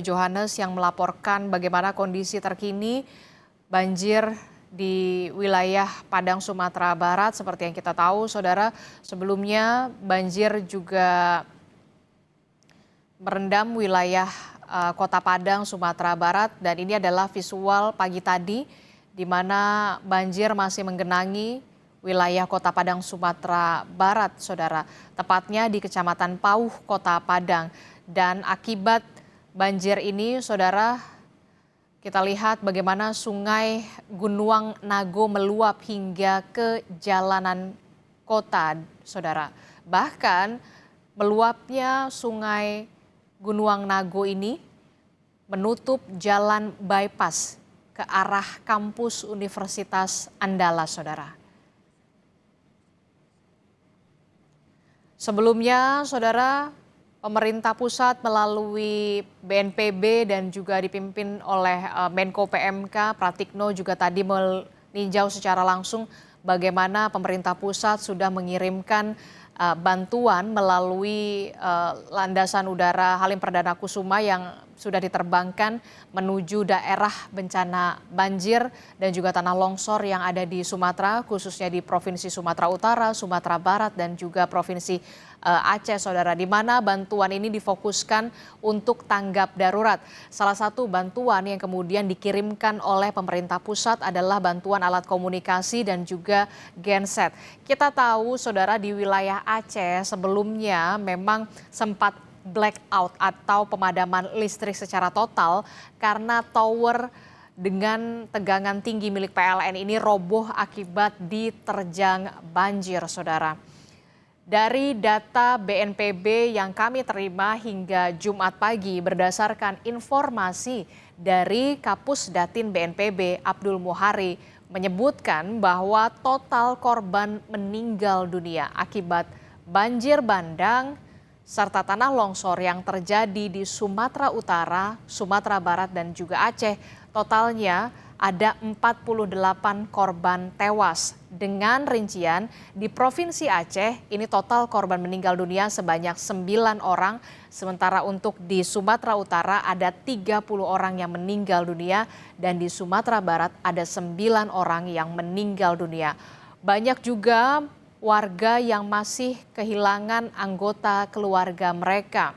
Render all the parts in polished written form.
Johannes yang melaporkan bagaimana kondisi terkini banjir di wilayah Padang, Sumatera Barat. Seperti yang kita tahu, saudara, sebelumnya banjir juga merendam wilayah Kota Padang, Sumatera Barat. Dan ini adalah visual pagi tadi, di mana banjir masih menggenangi wilayah Kota Padang, Sumatera Barat, saudara. Tepatnya di Kecamatan Pauh, Kota Padang. Dan akibat banjir ini, saudara, kita lihat bagaimana sungai Gunuang Nago meluap hingga ke jalanan kota, saudara. Bahkan meluapnya sungai Gunuang Nago ini menutup jalan bypass ke arah kampus Universitas Andalas, saudara. Sebelumnya, saudara, pemerintah pusat melalui BNPB dan juga dipimpin oleh Menko PMK Pratikno juga tadi meninjau secara langsung bagaimana pemerintah pusat sudah mengirimkan bantuan melalui landasan udara Halim Perdana Kusuma yang sudah diterbangkan menuju daerah bencana banjir dan juga tanah longsor yang ada di Sumatera, khususnya di Provinsi Sumatera Utara, Sumatera Barat, dan juga Provinsi Aceh, saudara, di mana bantuan ini difokuskan untuk tanggap darurat. Salah satu bantuan yang kemudian dikirimkan oleh pemerintah pusat adalah bantuan alat komunikasi dan juga genset. Kita tahu, saudara, di wilayah Aceh sebelumnya memang sempat blackout atau pemadaman listrik secara total karena tower dengan tegangan tinggi milik PLN ini roboh akibat diterjang banjir, saudara. Dari data BNPB yang kami terima hingga Jumat pagi berdasarkan informasi dari Kapus Datin BNPB Abdul Muhari menyebutkan bahwa total korban meninggal dunia akibat banjir bandang serta tanah longsor yang terjadi di Sumatera Utara, Sumatera Barat, dan juga Aceh, totalnya ada 48 korban tewas. Dengan rincian di Provinsi Aceh, ini total korban meninggal dunia sebanyak 9 orang, sementara untuk di Sumatera Utara ada 30 orang yang meninggal dunia, dan di Sumatera Barat ada 9 orang yang meninggal dunia. Banyak juga warga yang masih kehilangan anggota keluarga mereka.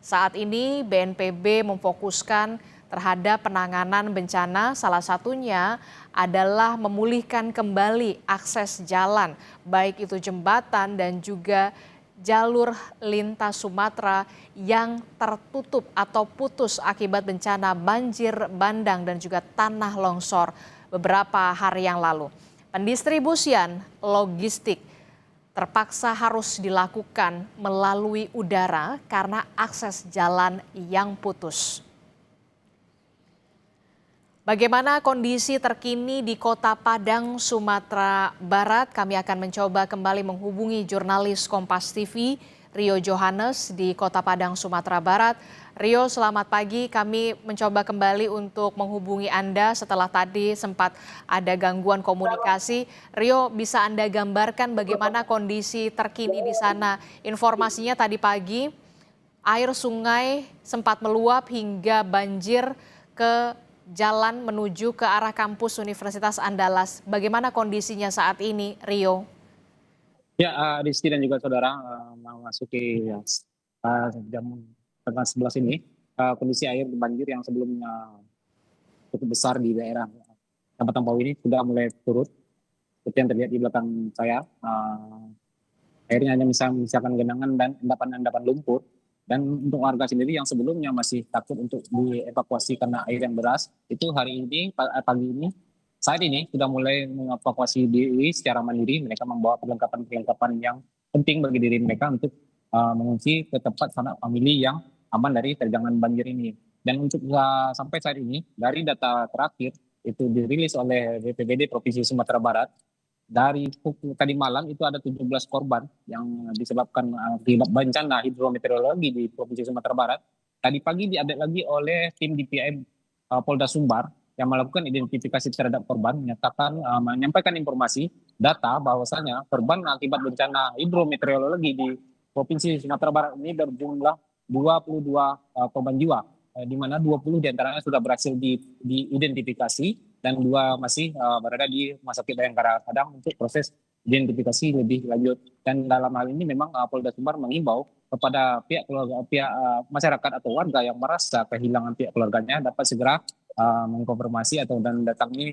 Saat ini BNPB memfokuskan terhadap penanganan bencana, salah satunya adalah memulihkan kembali akses jalan, baik itu jembatan dan juga jalur lintas Sumatera yang tertutup atau putus akibat bencana banjir bandang dan juga tanah longsor beberapa hari yang lalu. Pendistribusian logistik terpaksa harus dilakukan melalui udara karena akses jalan yang putus. Bagaimana kondisi terkini di Kota Padang, Sumatera Barat? Kami akan mencoba kembali menghubungi jurnalis Kompas TV, Rio Johannes di Kota Padang, Sumatera Barat. Rio, selamat pagi. Kami mencoba kembali untuk menghubungi Anda setelah tadi sempat ada gangguan komunikasi. Rio, bisa Anda gambarkan bagaimana kondisi terkini di sana? Informasinya tadi pagi, air sungai sempat meluap hingga banjir ke jalan menuju ke arah kampus Universitas Andalas. Bagaimana kondisinya saat ini, Rio? Ya, Rizky dan juga saudara, memasuki jam tengah 11 ini, kondisi air banjir yang sebelumnya cukup besar di daerah Kecamatan Pau ini sudah mulai turut. Seperti yang terlihat di belakang saya, airnya hanya misalkan genangan dan endapan-endapan lumpur. Dan untuk warga sendiri yang sebelumnya masih takut untuk dievakuasi karena air yang deras, itu hari ini, pagi ini, saat ini sudah mulai mengevakuasi diri secara mandiri. Mereka membawa perlengkapan-perlengkapan yang penting bagi diri mereka untuk mengungsi ke tempat sanak famili yang aman dari terjangan banjir ini. Dan untuk sampai saat ini, dari data terakhir itu dirilis oleh BPBD Provinsi Sumatera Barat, dari pukul tadi malam itu ada 17 korban yang disebabkan akibat bencana hidrometeorologi di Provinsi Sumatera Barat. Tadi pagi diupdate lagi oleh tim DPM Polda Sumbar yang melakukan identifikasi terhadap korban, menyampaikan informasi data bahwasanya korban akibat bencana hidrometeorologi di Provinsi Sumatera Barat ini berjumlah 22 korban jiwa. di mana 20 diantaranya sudah berhasil diidentifikasi dan 2 masih berada di Rumah Sakit Bayangkara Padang untuk proses identifikasi lebih lanjut. Dan dalam hal ini memang Polda Sumbar mengimbau kepada pihak keluarga, pihak masyarakat atau warga yang merasa kehilangan pihak keluarganya dapat segera mengkonfirmasi atau dan datangi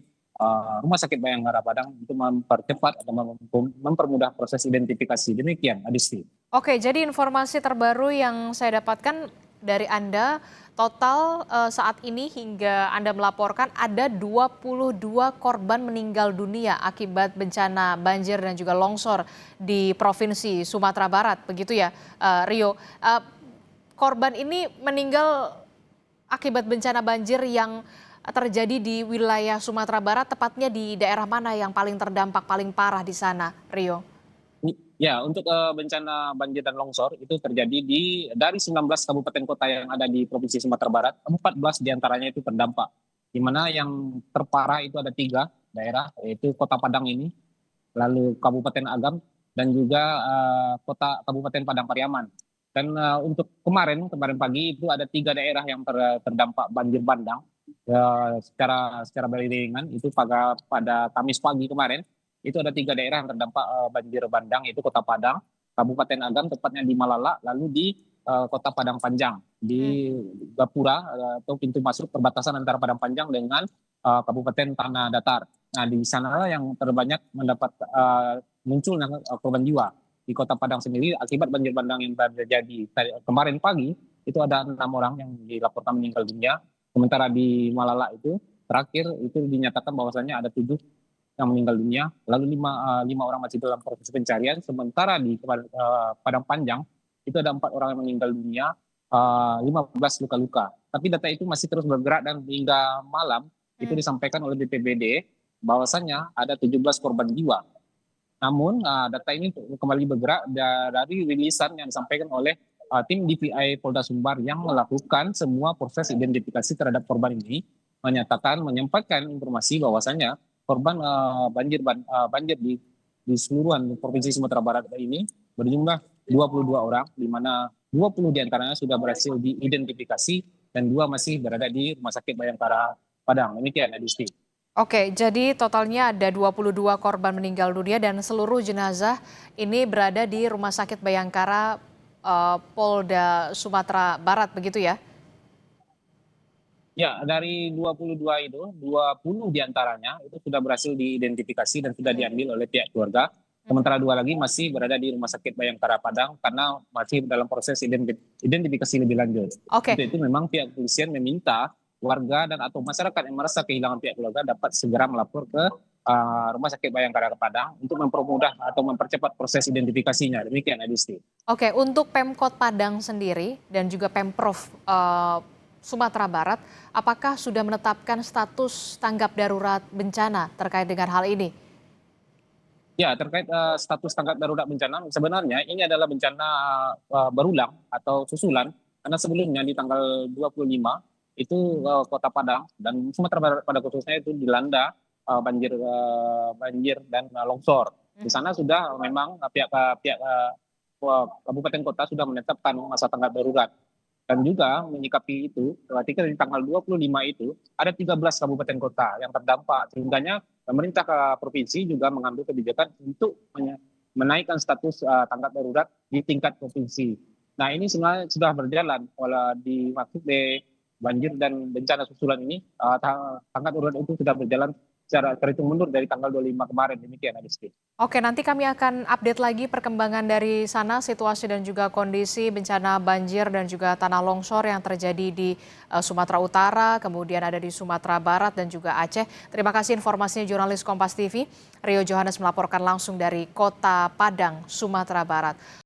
Rumah Sakit Bayangkara Padang untuk mempercepat atau mempermudah proses identifikasi. Demikian, Adisti. Oke, jadi informasi terbaru yang saya dapatkan dari Anda, total saat ini hingga Anda melaporkan ada 22 korban meninggal dunia akibat bencana banjir dan juga longsor di Provinsi Sumatera Barat, begitu ya, Rio. Korban ini meninggal akibat bencana banjir yang terjadi di wilayah Sumatera Barat, tepatnya di daerah mana yang paling terdampak, paling parah di sana, Rio? Ya, untuk bencana banjir dan longsor itu terjadi dari 19 kabupaten kota yang ada di Provinsi Sumatera Barat, 14 diantaranya itu terdampak. Di mana yang terparah itu ada 3 daerah, yaitu Kota Padang ini, lalu Kabupaten Agam, dan juga Kabupaten Padang Pariaman. Dan untuk kemarin pagi itu ada 3 daerah yang terdampak banjir bandang secara beriringan itu pada Kamis pagi kemarin. Itu ada 3 daerah yang terdampak banjir bandang, yaitu Kota Padang, Kabupaten Agam, tepatnya di Malala, lalu di Kota Padang Panjang, di Gapura atau pintu masuk perbatasan antara Padang Panjang dengan Kabupaten Tanah Datar. Nah, di sana yang terbanyak mendapat munculnya korban jiwa. Di Kota Padang sendiri akibat banjir bandang yang terjadi kemarin pagi itu ada 6 orang yang dilaporkan meninggal dunia. Sementara di Malala itu terakhir itu dinyatakan bahwasannya ada 7 yang meninggal dunia, lalu 5 orang masih dalam proses pencarian. Sementara di Padang Panjang itu ada 4 orang yang meninggal dunia, 15 luka-luka. Tapi data itu masih terus bergerak dan hingga malam itu disampaikan oleh BPBD bahwasannya ada 17 korban jiwa. Namun data ini kembali bergerak dari rilisan yang disampaikan oleh tim DPI Polda Sumbar yang melakukan semua proses identifikasi terhadap korban ini, menyampaikan informasi bahwasannya korban banjir di seluruhan Provinsi Sumatera Barat ini berjumlah 22 orang, di mana 20 diantaranya sudah berhasil diidentifikasi dan 2 masih berada di Rumah Sakit Bayangkara Padang. Demikian, Adisti. Oke, jadi totalnya ada 22 korban meninggal dunia dan seluruh jenazah ini berada di Rumah Sakit Bayangkara Polda Sumatera Barat, begitu ya? Ya, dari 22 itu, 20 diantaranya itu sudah berhasil diidentifikasi dan sudah diambil oleh pihak keluarga. Sementara 2 lagi masih berada di Rumah Sakit Bayangkara Padang karena masih dalam proses identifikasi lebih lanjut. Oke. Untuk itu memang pihak kepolisian meminta warga dan atau masyarakat yang merasa kehilangan pihak keluarga dapat segera melapor ke Rumah Sakit Bayangkara Padang untuk mempermudah atau mempercepat proses identifikasinya. Demikian, Adisti. Oke, untuk Pemkot Padang sendiri dan juga Pemprov Sumatera Barat, apakah sudah menetapkan status tanggap darurat bencana terkait dengan hal ini? Ya, terkait status tanggap darurat bencana, sebenarnya ini adalah bencana berulang atau susulan, karena sebelumnya di tanggal 25 itu Kota Padang dan Sumatera Barat pada khususnya itu dilanda banjir dan longsor. Di sana sudah memang pihak kabupaten kota sudah menetapkan masa tanggap darurat. Dan juga menyikapi itu, ketika di tanggal 25 itu ada 13 kabupaten kota yang terdampak. Sehingganya pemerintah provinsi juga mengambil kebijakan untuk menaikkan status tanggap darurat di tingkat provinsi. Nah, ini sebenarnya sudah berjalan di maksud banjir dan bencana susulan ini, tanggap darurat itu sudah berjalan secara terhitung mundur dari tanggal 25 kemarin. Demikian, Adisti. Oke, nanti kami akan update lagi perkembangan dari sana, situasi dan juga kondisi bencana banjir dan juga tanah longsor yang terjadi di Sumatera Utara, kemudian ada di Sumatera Barat dan juga Aceh. Terima kasih informasinya jurnalis Kompas TV, Rio Johannes melaporkan langsung dari Kota Padang, Sumatera Barat.